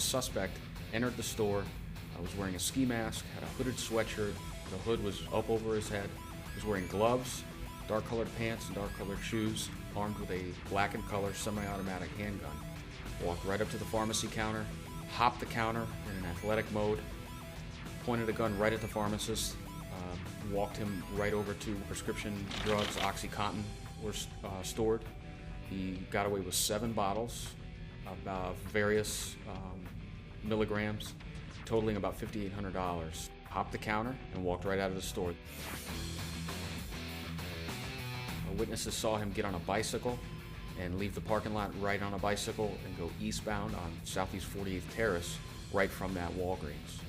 The suspect entered the store, was wearing a ski mask, had a hooded sweatshirt, the hood was up over his head, was wearing gloves, dark colored pants and dark colored shoes, armed with a black and color semi-automatic handgun. Walked right up to the pharmacy counter, hopped the counter in an athletic mode, pointed a gun right at the pharmacist, walked him right over to prescription drugs, OxyContin were stored. He got away with 7 bottles of various milligrams, totaling about $5,800. Hopped the counter and walked right out of the store. Witnesses saw him get on a bicycle and leave the parking lot right on a bicycle and go eastbound on Southeast 48th Terrace right from that Walgreens.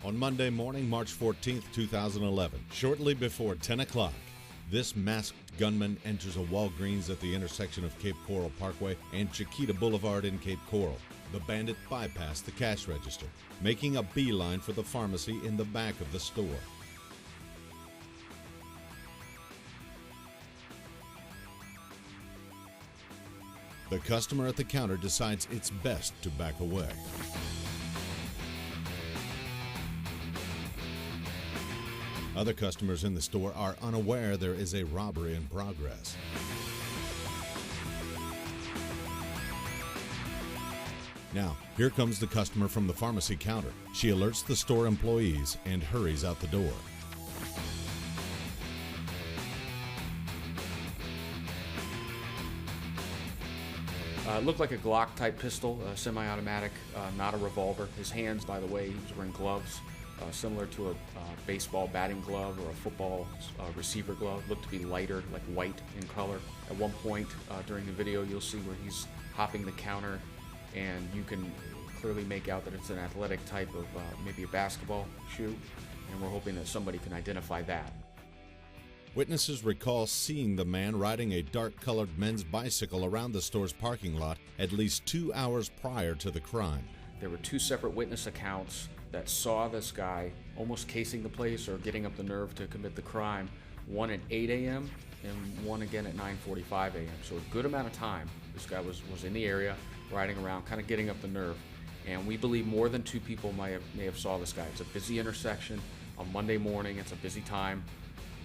On Monday morning, March 14th, 2011, shortly before 10 o'clock, this masked gunman enters a Walgreens at the intersection of Cape Coral Parkway and Chiquita Boulevard in Cape Coral. The bandit bypassed the cash register, making a beeline for the pharmacy in the back of the store. The customer at the counter decides it's best to back away. Other customers in the store are unaware there is a robbery in progress. Now, here comes the customer from the pharmacy counter. She alerts the store employees and hurries out the door. It looked like a Glock-type pistol, semi-automatic, not a revolver. His hands, by the way, he was wearing gloves, similar to a baseball batting glove or a football receiver glove. Looked to be lighter, like white in color. At one point during the video, you'll see where he's hopping the counter, and you can clearly make out that it's an athletic type of maybe a basketball shoe, and we're hoping that somebody can identify that. Witnesses recall seeing the man riding a dark-colored men's bicycle around the store's parking lot at least 2 hours prior to the crime. There were 2 separate witness accounts that saw this guy almost casing the place or getting up the nerve to commit the crime, one at 8 a.m. and one again at 9:45 a.m. So a good amount of time this guy was in the area, riding around, kind of getting up the nerve. And we believe more than 2 people may have saw this guy. It's a busy intersection on Monday morning. It's a busy time.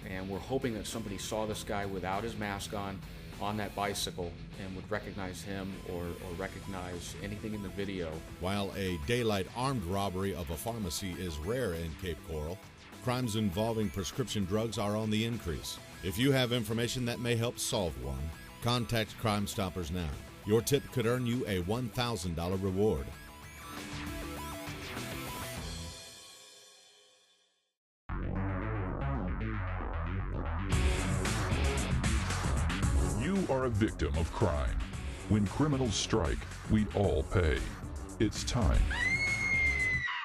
And we're hoping that somebody saw this guy without his mask on that bicycle and would recognize him or recognize anything in the video. While a daylight armed robbery of a pharmacy is rare in Cape Coral, crimes involving prescription drugs are on the increase. If you have information that may help solve one, contact Crime Stoppers now. Your tip could earn you a $1,000 reward. You are a victim of crime. When criminals strike, we all pay. It's time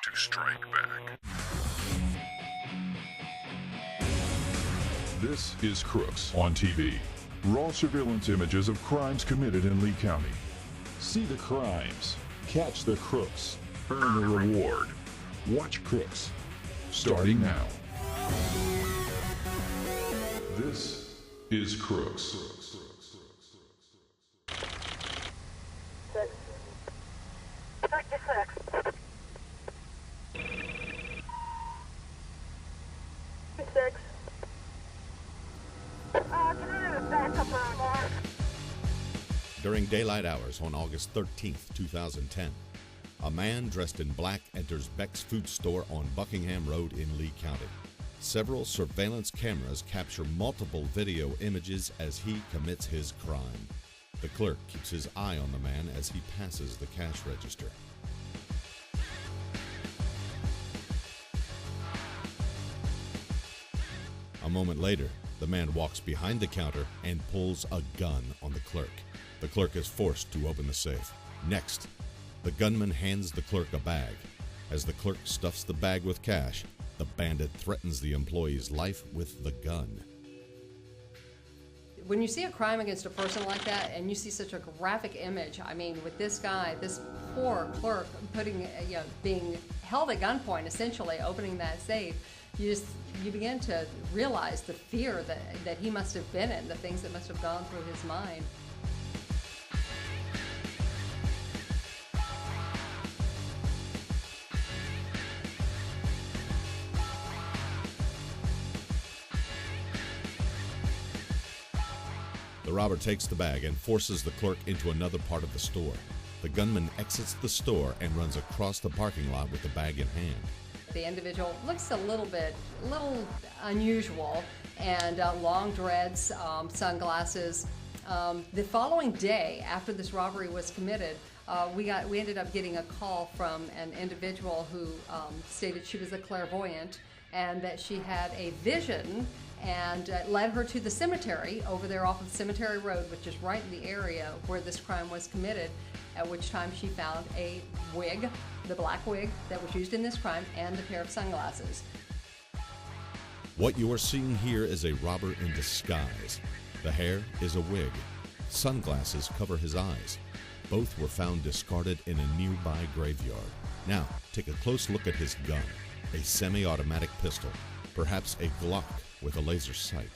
to strike back. This is Crooks on TV. Raw surveillance images of crimes committed in Lee County. See the crimes, catch the crooks, earn the reward. Watch Crooks, starting now. This is Crooks. 66. 6. Can I have a backup on Mark? During daylight hours on August 13th, 2010, a man dressed in black enters Becks food store on Buckingham Road in Lee County. Several surveillance cameras capture multiple video images as he commits his crime. The clerk keeps his eye on the man as he passes the cash register. A moment later, the man walks behind the counter and pulls a gun on the clerk. The clerk is forced to open the safe. Next, the gunman hands the clerk a bag. As the clerk stuffs the bag with cash, the bandit threatens the employee's life with the gun. When you see a crime against a person like that and you see such a graphic image, I mean, with this guy, this poor clerk being held at gunpoint, essentially opening that safe, you begin to realize the fear that he must have been in, the things that must have gone through his mind. The robber takes the bag and forces the clerk into another part of the store. The gunman exits the store and runs across the parking lot with the bag in hand. The individual looks a little unusual, and long dreads, sunglasses. The following day, after this robbery was committed, we ended up getting a call from an individual who stated she was a clairvoyant and that she had a vision, and led her to the cemetery over there off of Cemetery Road, which is right in the area where this crime was committed, at which time she found a wig, the black wig that was used in this crime, and a pair of sunglasses. What you are seeing here is a robber in disguise. The hair is a wig. Sunglasses cover his eyes. Both were found discarded in a nearby graveyard. Now, take a close look at his gun, a semi-automatic pistol, perhaps a Glock with a laser sight.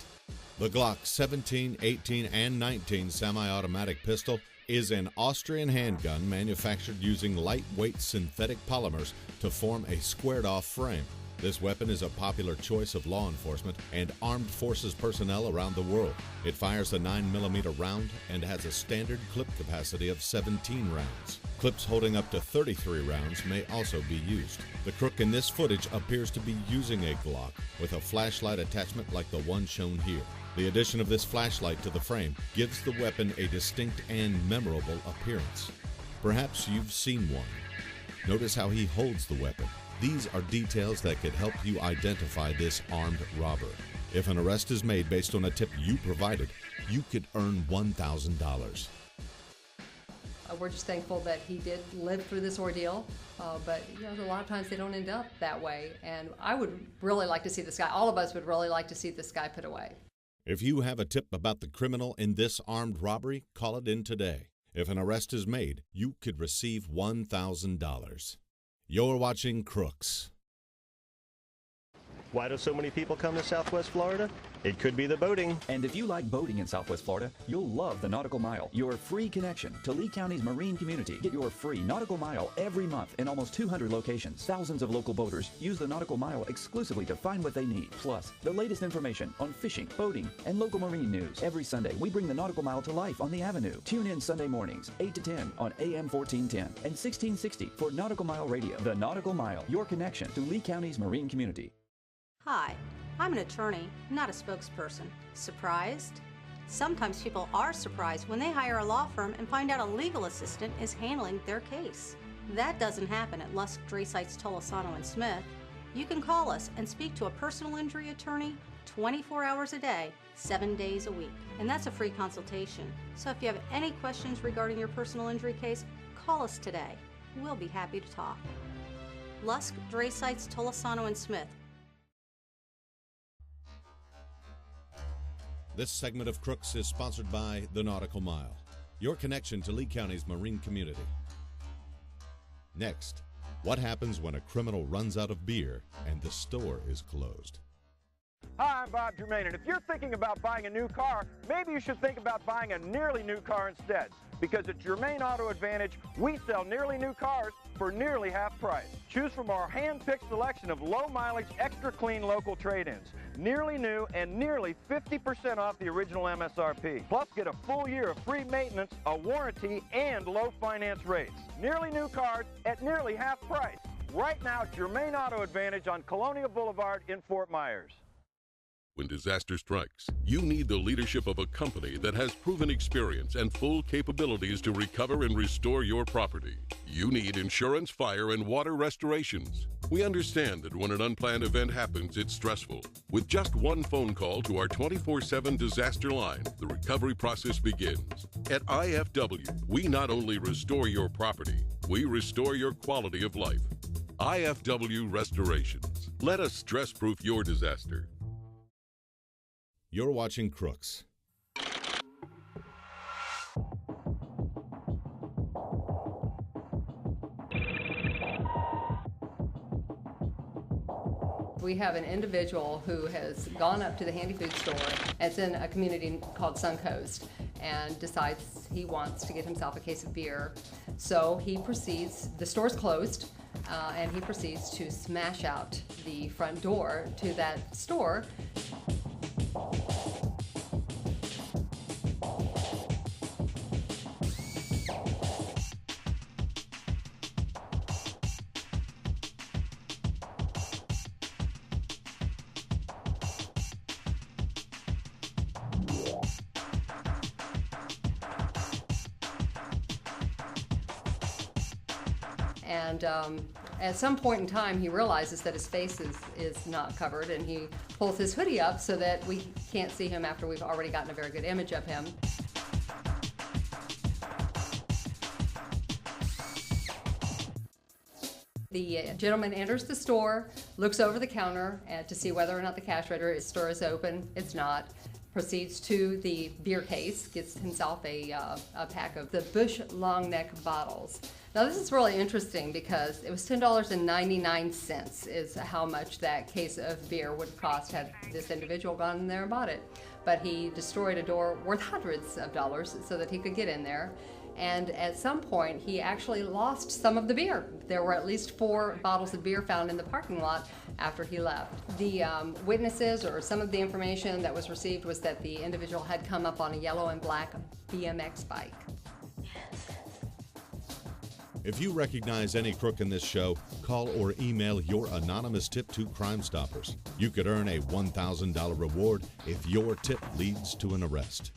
The Glock 17, 18, and 19 semi-automatic pistol is an Austrian handgun manufactured using lightweight synthetic polymers to form a squared-off frame. This weapon is a popular choice of law enforcement and armed forces personnel around the world. It fires a 9mm round and has a standard clip capacity of 17 rounds. Clips holding up to 33 rounds may also be used. The crook in this footage appears to be using a Glock with a flashlight attachment like the one shown here. The addition of this flashlight to the frame gives the weapon a distinct and memorable appearance. Perhaps you've seen one. Notice how he holds the weapon. These are details that could help you identify this armed robber. If an arrest is made based on a tip you provided, you could earn $1,000. We're just thankful that he did live through this ordeal, but a lot of times they don't end up that way, and I would really like to see this guy, all of us would really like to see this guy put away. If you have a tip about the criminal in this armed robbery, call it in today. If an arrest is made, you could receive $1,000. You're watching Crooks. Why do so many people come to Southwest Florida? It could be the boating. And if you like boating in Southwest Florida, you'll love the Nautical Mile, your free connection to Lee County's marine community. Get your free Nautical Mile every month in almost 200 locations. Thousands of local boaters use the Nautical Mile exclusively to find what they need. Plus, the latest information on fishing, boating, and local marine news. Every Sunday, we bring the Nautical Mile to life on the Avenue. Tune in Sunday mornings, 8 to 10 on AM 1410 and 1660 for Nautical Mile Radio. The Nautical Mile, your connection to Lee County's marine community. Hi, I'm an attorney, not a spokesperson. Surprised? Sometimes people are surprised when they hire a law firm and find out a legal assistant is handling their case. That doesn't happen at Lusk, Draysites, Tolosano & Smith. You can call us and speak to a personal injury attorney 24 hours a day, 7 days a week. And that's a free consultation. So if you have any questions regarding your personal injury case, call us today. We'll be happy to talk. Lusk, Draysites, Tolosano & Smith. This segment of Crooks is sponsored by the Nautical Mile, your connection to Lee County's marine community. Next, what happens when a criminal runs out of beer and the store is closed? Hi, I'm Bob Germain, and if you're thinking about buying a new car, maybe you should think about buying a nearly new car instead. Because at Germain Auto Advantage, we sell nearly new cars for nearly half price. Choose from our hand-picked selection of low-mileage, extra-clean local trade-ins. Nearly new and nearly 50% off the original MSRP. Plus, get a full year of free maintenance, a warranty, and low finance rates. Nearly new cars at nearly half price. Right now, Germain Auto Advantage on Colonial Boulevard in Fort Myers. When disaster strikes, you need the leadership of a company that has proven experience and full capabilities to recover and restore your property. You need insurance, fire, and water restorations. We understand that when an unplanned event happens, it's stressful. With just one phone call to our 24/7 disaster line, the recovery process begins. At IFW, we not only restore your property, we restore your quality of life. IFW Restorations. Let us stress-proof your disaster. You're watching Crooks. We have an individual who has gone up to the Handy Food store. It's in a community called Suncoast, and decides he wants to get himself a case of beer. So he proceeds, the store's closed, and he proceeds to smash out the front door to that store. And at some point in time, he realizes that his face is not covered, and he pulls his hoodie up so that we can't see him after we've already gotten a very good image of him. The gentleman enters the store, looks over the counter to see whether or not the cash register store is open. It's not. Proceeds to the beer case, gets himself a pack of the Busch long neck bottles. Now this is really interesting because it was $10.99 is how much that case of beer would cost had this individual gone in there and bought it. But he destroyed a door worth hundreds of dollars so that he could get in there. And at some point, he actually lost some of the beer. There were at least 4 bottles of beer found in the parking lot after he left. The witnesses, or some of the information that was received, was that the individual had come up on a yellow and black BMX bike. If you recognize any crook in this show, call or email your anonymous tip to Crime Stoppers. You could earn a $1,000 reward if your tip leads to an arrest.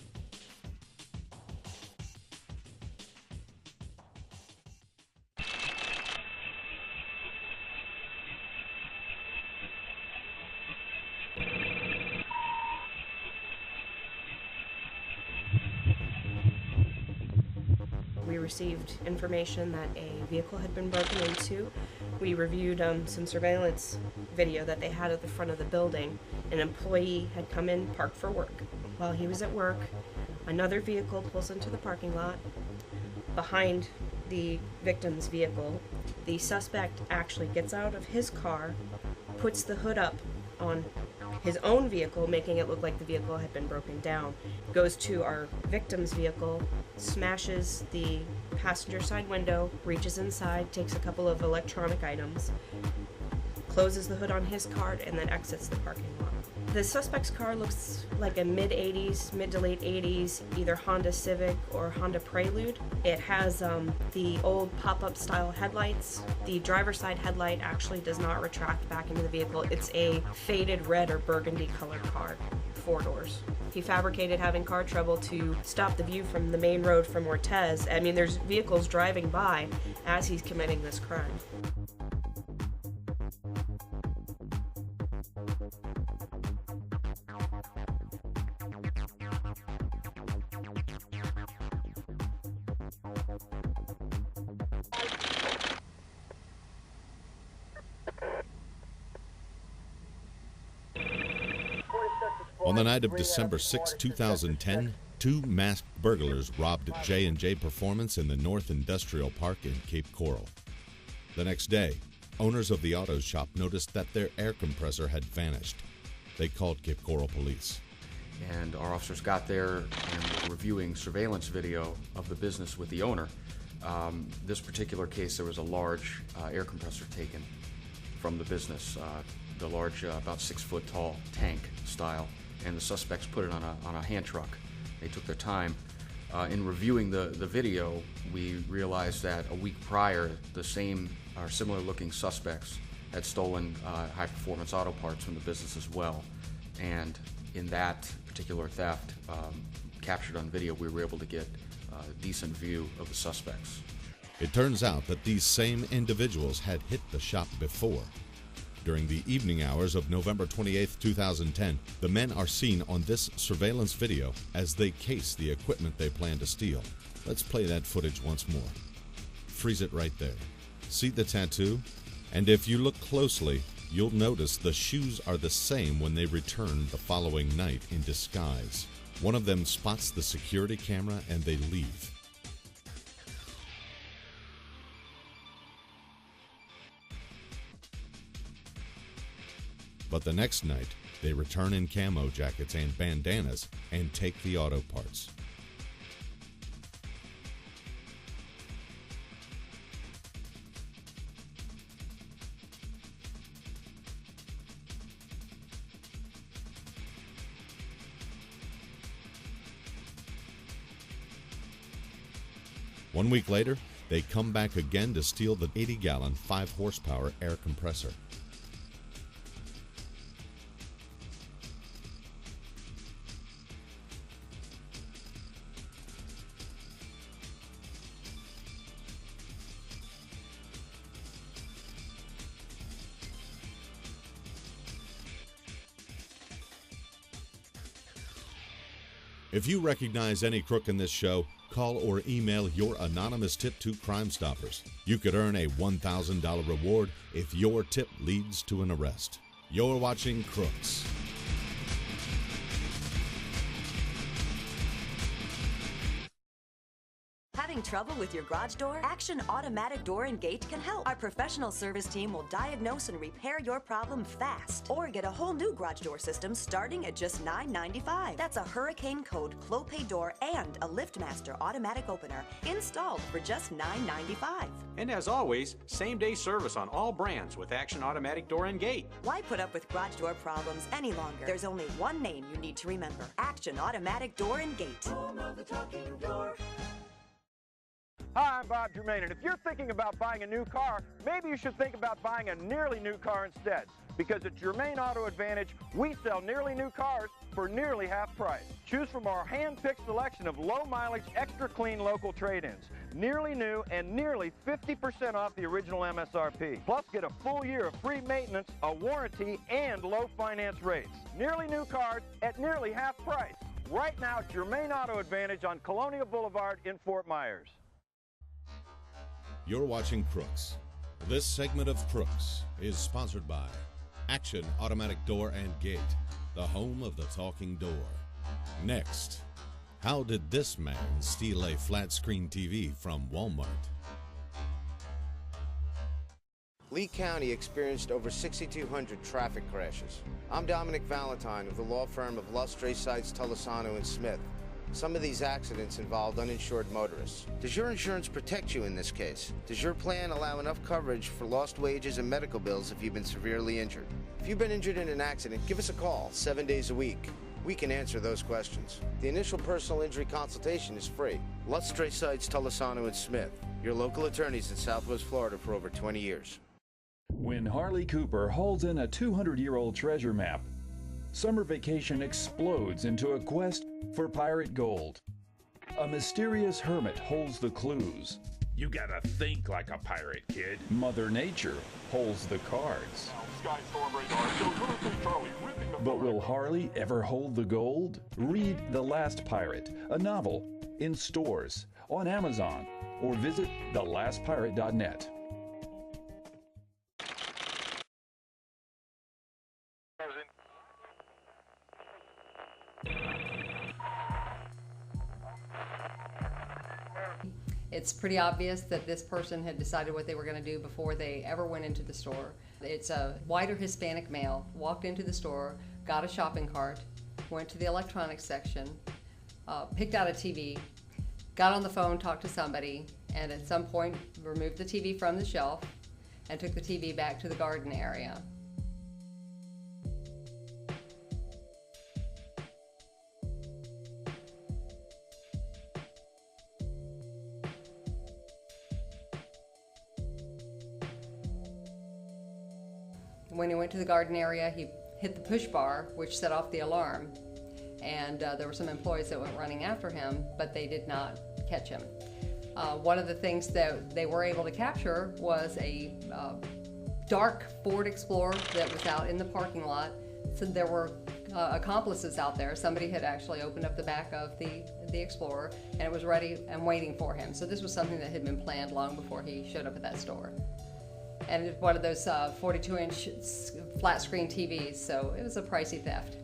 We received information that a vehicle had been broken into. We reviewed some surveillance video that they had at the front of the building. An employee had come in, parked for work. While he was at work, another vehicle pulls into the parking lot. Behind the victim's vehicle, the suspect actually gets out of his car, puts the hood up on his own vehicle, making it look like the vehicle had been broken down, goes to our victim's vehicle, smashes the passenger side window, reaches inside, takes a couple of electronic items, closes the hood on his car, and then exits the parking lot. The suspect's car looks like a mid to late 80s, either Honda Civic or Honda Prelude. It has the old pop-up style headlights. The driver's side headlight actually does not retract back into the vehicle. It's a faded red or burgundy colored car, 4 doors. He fabricated having car trouble to stop the view from the main road from Ortez. I mean, there's vehicles driving by as he's committing this crime. On the night of December 6, 2010, 2 masked burglars robbed J&J Performance in the North Industrial Park in Cape Coral. The next day, owners of the auto shop noticed that their air compressor had vanished. They called Cape Coral police. And our officers got there and were reviewing surveillance video of the business with the owner. This particular case, there was a large air compressor taken from the business, the large, about 6 foot tall tank style, and the suspects put it on a hand truck. They took their time. In reviewing the video, we realized that a week prior, the same or similar looking suspects had stolen high performance auto parts from the business as well. And in that particular theft, captured on video, we were able to get a decent view of the suspects. It turns out that these same individuals had hit the shop before. During the evening hours of November 28, 2010, the men are seen on this surveillance video as they case the equipment they plan to steal. Let's play that footage once more. Freeze it right there. See the tattoo? And if you look closely, you'll notice the shoes are the same when they return the following night in disguise. One of them spots the security camera and they leave. But the next night, they return in camo jackets and bandanas and take the auto parts. One week later, they come back again to steal the 80-gallon, 5-horsepower air compressor. If you recognize any crook in this show, call or email your anonymous tip to Crime Stoppers. You could earn a $1,000 reward if your tip leads to an arrest. You're watching Crooks. Having trouble with your garage door? Action Automatic Door and Gate can help. Our professional service team will diagnose and repair your problem fast. Or get a whole new garage door system starting at just $9.95. That's a Hurricane Code Clopay door and a LiftMaster automatic opener installed for just $9.95. And as always, same-day service on all brands with Action Automatic Door and Gate. Why put up with garage door problems any longer? There's only one name you need to remember. Action Automatic Door and Gate. Home of the talking door. Hi, I'm Bob Germain, and if you're thinking about buying a new car, maybe you should think about buying a nearly new car instead. Because at Germain Auto Advantage, we sell nearly new cars for nearly half price. Choose from our hand-picked selection of low-mileage, extra-clean local trade-ins. Nearly new and nearly 50% off the original MSRP. Plus, get a full year of free maintenance, a warranty, and low finance rates. Nearly new cars at nearly half price. Right now, Germain Auto Advantage on Colonial Boulevard in Fort Myers. You're watching Crooks. This segment of Crooks is sponsored by Action Automatic Door and Gate, the home of the talking door. Next, how did this man steal a flat-screen TV from Walmart? Lee County experienced over 6,200 traffic crashes. I'm Dominic Valentine of the law firm of Lustre, Seitz, Tolosano & Smith. Some of these accidents involved uninsured motorists. Does your insurance protect you in this case? Does your plan allow enough coverage for lost wages and medical bills if you've been severely injured? If you've been injured in an accident, give us a call 7 days a week. We can answer those questions. The initial personal injury consultation is free. Lustre, Seitz, Tolosano & Smith, your local attorneys in Southwest Florida for over 20 years. When Harley Cooper hauls in a 200-year-old treasure map, summer vacation explodes into a quest for pirate gold. A mysterious hermit holds the clues. You gotta think like a pirate, kid. Mother Nature holds the cards. But will Harley ever hold the gold? Read The Last Pirate, a novel, in stores, on Amazon, or visit thelastpirate.net. It's pretty obvious that this person had decided what they were going to do before they ever went into the store. It's a white or Hispanic male, walked into the store, got a shopping cart, went to the electronics section, picked out a TV, got on the phone, talked to somebody, and at some point removed the TV from the shelf and took the TV back to the garden area. When he went to the garden area, he hit the push bar, which set off the alarm. And there were some employees that went running after him, but they did not catch him. One of the things that they were able to capture was a dark Ford Explorer that was out in the parking lot. So there were accomplices out there. Somebody had actually opened up the back of the Explorer, and it was ready and waiting for him. So this was something that had been planned long before he showed up at that store. And it's one of those 42-inch flat screen TVs, so it was a pricey theft.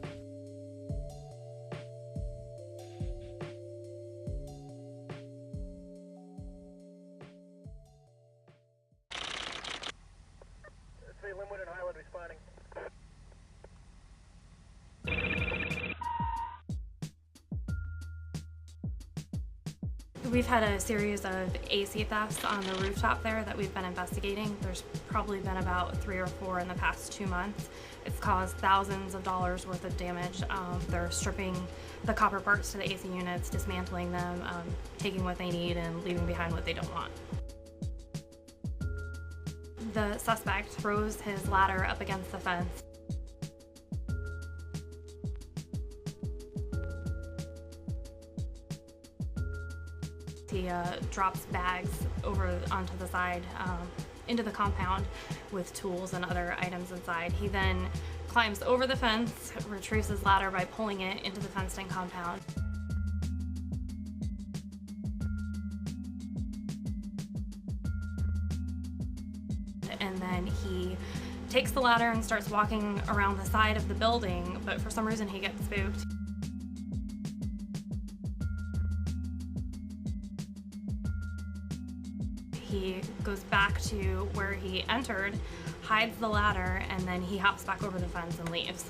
Linwood and Highland responding. We've had a series of AC thefts on the rooftop there that we've been investigating. There's probably been about 3 or 4 in the past 2 months. It's caused thousands of dollars worth of damage. They're stripping the copper parts to the AC units, dismantling them, taking what they need and leaving behind what they don't want. The suspect throws his ladder up against the fence. He drops bags over onto the side into the compound with tools and other items inside. He then climbs over the fence, retrieves his ladder by pulling it into the fenced-in compound. And then he takes the ladder and starts walking around the side of the building, but for some reason he gets spooked. He goes back to where he entered, hides the ladder, and then he hops back over the fence and leaves.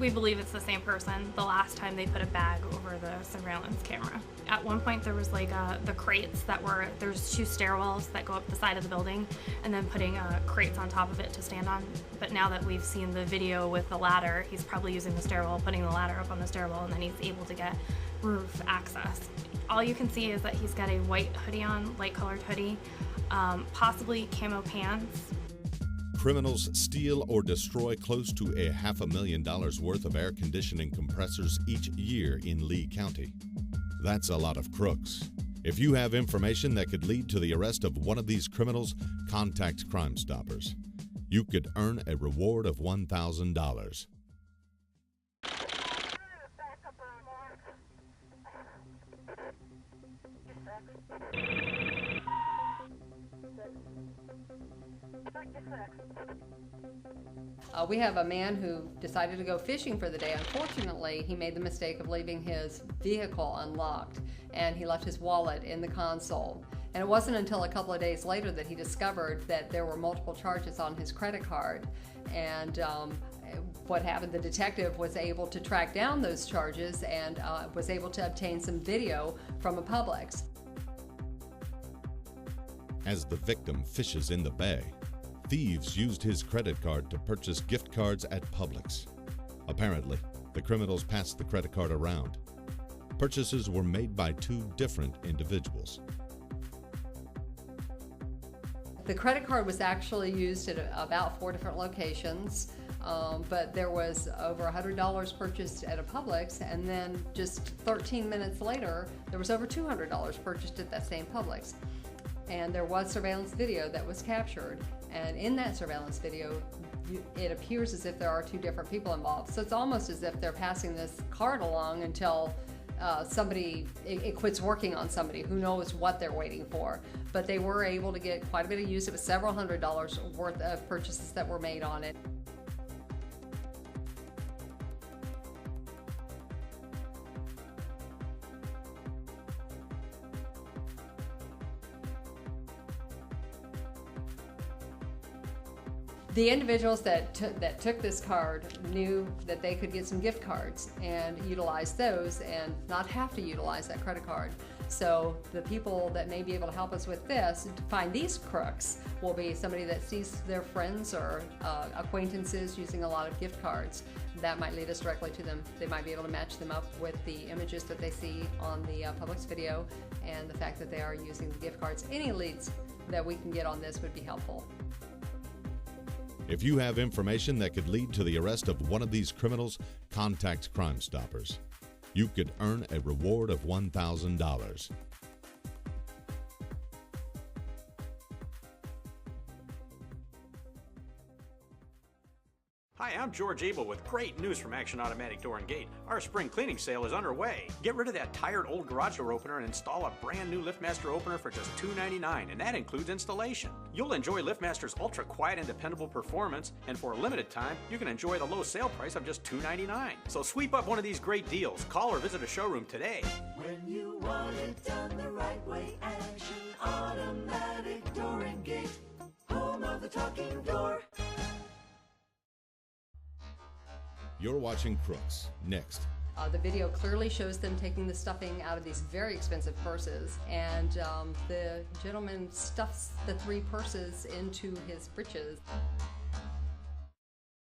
We believe it's the same person the last time they put a bag over the surveillance camera. At one point there was like the crates that were, there's 2 stairwells that go up the side of the building, and then putting crates on top of it to stand on. But now that we've seen the video with the ladder, he's probably using the stairwell, putting the ladder up on the stairwell, and then he's able to get roof access. All you can see is that he's got a white hoodie on, light colored hoodie, possibly camo pants. Criminals steal or destroy close to $500,000 worth of air conditioning compressors each year in Lee County. That's a lot of crooks. If you have information that could lead to the arrest of one of these criminals, contact Crime Stoppers. You could earn a reward of $1,000. We have a man who decided to go fishing for the day. Unfortunately, he made the mistake of leaving his vehicle unlocked, and he left his wallet in the console. And it wasn't until a couple of days later that he discovered that there were multiple charges on his credit card. And what happened, the detective was able to track down those charges and was able to obtain some video from a Publix. As the victim fishes in the bay, thieves used his credit card to purchase gift cards at Publix. Apparently, the criminals passed the credit card around. Purchases were made by 2 different individuals. The credit card was actually used at about 4 different locations, but there was over $100 purchased at a Publix, and then just 13 minutes later, there was over $200 purchased at that same Publix. And there was surveillance video that was captured, and in that surveillance video, it appears as if there are 2 different people involved. So it's almost as if they're passing this card along until it quits working on somebody. Who knows what they're waiting for. But they were able to get quite a bit of use. It was several $100s worth of purchases that were made on it. The individuals that took this card knew that they could get some gift cards and utilize those and not have to utilize that credit card. So the people that may be able to help us with this, to find these crooks, will be somebody that sees their friends or acquaintances using a lot of gift cards. That might lead us directly to them. They might be able to match them up with the images that they see on the Publix video and the fact that they are using the gift cards. Any leads that we can get on this would be helpful. If you have information that could lead to the arrest of one of these criminals, contact Crime Stoppers. You could earn a reward of $1,000. Hi, I'm George Abel with great news from Action Automatic Door and Gate. Our spring cleaning sale is underway. Get rid of that tired old garage door opener and install a brand new LiftMaster opener for just $2.99, and that includes installation. You'll enjoy LiftMaster's ultra quiet and dependable performance, and for a limited time, you can enjoy the low sale price of just $2.99. So sweep up one of these great deals. Call or visit a showroom today. When you want it done the right way, Action Automatic Door and Gate, home of the talking door. You're watching Crooks. Next. The video clearly shows them taking the stuffing out of these very expensive purses, and the gentleman stuffs the 3 purses into his breeches.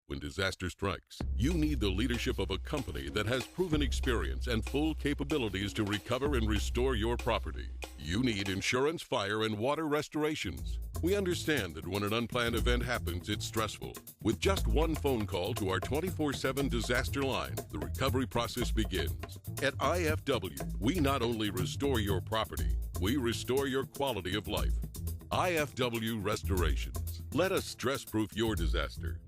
When disaster strikes, you need the leadership of a company that has proven experience and full capabilities to recover and restore your property. You need insurance, fire, and water restorations. We understand that when an unplanned event happens, it's stressful. With just one phone call to our 24/7 disaster line, the recovery process begins. At IFW, we not only restore your property, we restore your quality of life. IFW Restorations. Let us stress-proof your disaster.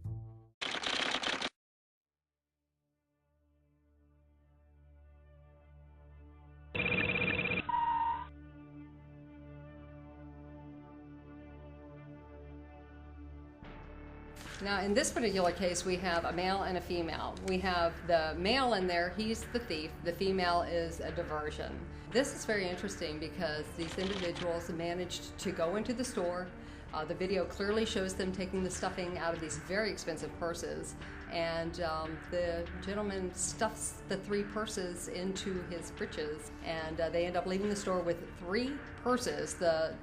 Now, in this particular case, we have a male and a female. We have the male in there, he's the thief. The female is a diversion. This is very interesting because these individuals managed to go into the store. The video clearly shows them taking the stuffing out of these very expensive purses, and the gentleman stuffs the 3 purses into his breeches, and they end up leaving the store with 3 purses. The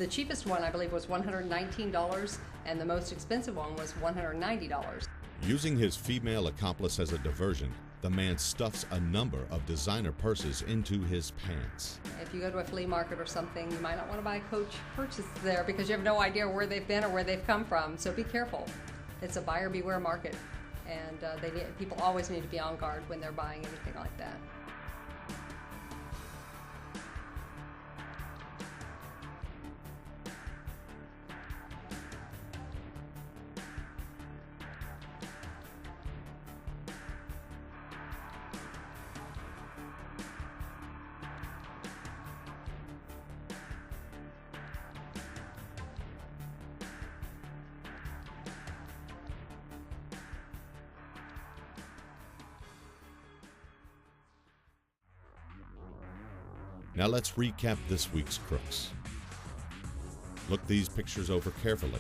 cheapest one, I believe, was $119, and the most expensive one was $190. Using his female accomplice as a diversion, the man stuffs a number of designer purses into his pants. If you go to a flea market or something, you might not want to buy Coach purses there because you have no idea where they've been or where they've come from. So be careful. It's a buyer beware market, and people always need to be on guard when they're buying anything like that. Now let's recap this week's crooks. Look these pictures over carefully.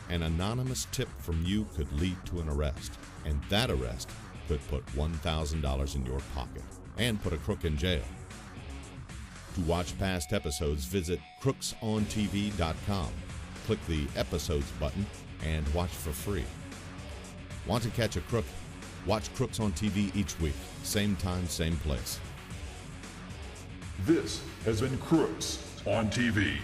An anonymous tip from you could lead to an arrest, and that arrest could put $1,000 in your pocket and put a crook in jail. To watch past episodes, visit crooksontv.com. Click the Episodes button and watch for free. Want to catch a crook? Watch Crooks on TV each week, same time, same place. This has been Crooks on TV.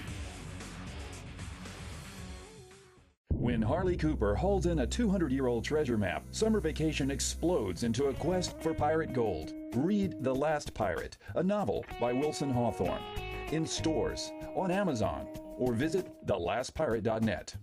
When Harley Cooper holds in a 200-year-old treasure map, summer vacation explodes into a quest for pirate gold. Read The Last Pirate, a novel by Wilson Hawthorne. In stores, on Amazon, or visit thelastpirate.net.